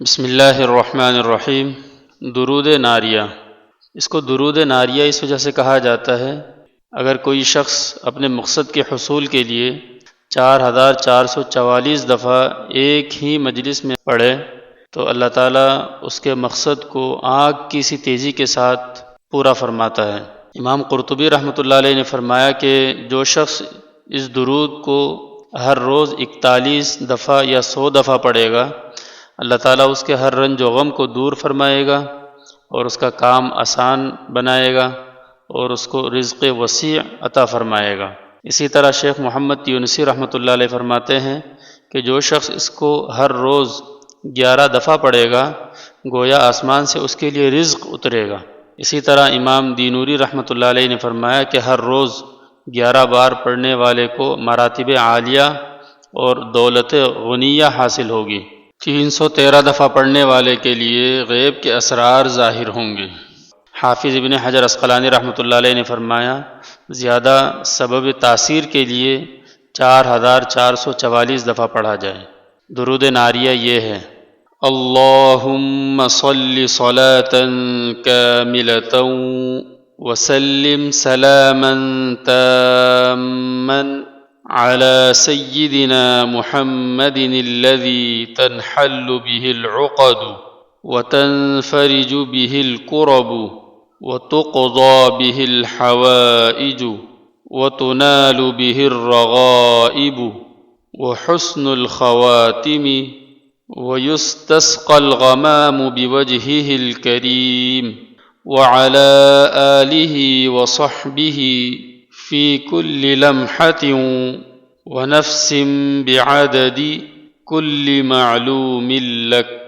بسم اللہ الرحمن الرحیم۔ درود ناریہ، اس کو درود ناریہ اس وجہ سے کہا جاتا ہے اگر کوئی شخص اپنے مقصد کے حصول کے لیے 4444 دفعہ ایک ہی مجلس میں پڑھے تو اللہ تعالیٰ اس کے مقصد کو آگ کی سی تیزی کے ساتھ پورا فرماتا ہے۔ امام قرطبی رحمۃ اللہ علیہ نے فرمایا کہ جو شخص اس درود کو ہر روز 41 دفعہ یا 100 دفعہ پڑھے گا، اللہ تعالیٰ اس کے ہر رنج و غم کو دور فرمائے گا اور اس کا کام آسان بنائے گا اور اس کو رزق وسیع عطا فرمائے گا۔ اسی طرح شیخ محمد یونسی رحمۃ اللہ علیہ فرماتے ہیں کہ جو شخص اس کو ہر روز 11 دفعہ پڑھے گا گویا آسمان سے اس کے لیے رزق اترے گا۔ اسی طرح امام دینوری رحمۃ اللہ علیہ نے فرمایا کہ ہر روز 11 بار پڑھنے والے کو مراتب عالیہ اور دولت غنیہ حاصل ہوگی۔ 313 دفعہ پڑھنے والے کے لیے غیب کے اسرار ظاہر ہوں گے۔ حافظ ابن حجر عسقلانی رحمۃ اللہ علیہ نے فرمایا زیادہ سبب تاثیر کے لیے 4444 دفعہ پڑھا جائے۔ درود ناریہ یہ ہے: اللہم صل صلاة کاملة وسلم سلاما تاما على سيدنا محمد الذي تنحل به العقد وتنفرج به الكرب وتقضى به الحوائج وتنال به الرغائب وحسن الخواتم ويستسقى الغمام بوجهه الكريم وعلى آله وصحبه في كل لمحة ونفس بعدد كل معلوم لك۔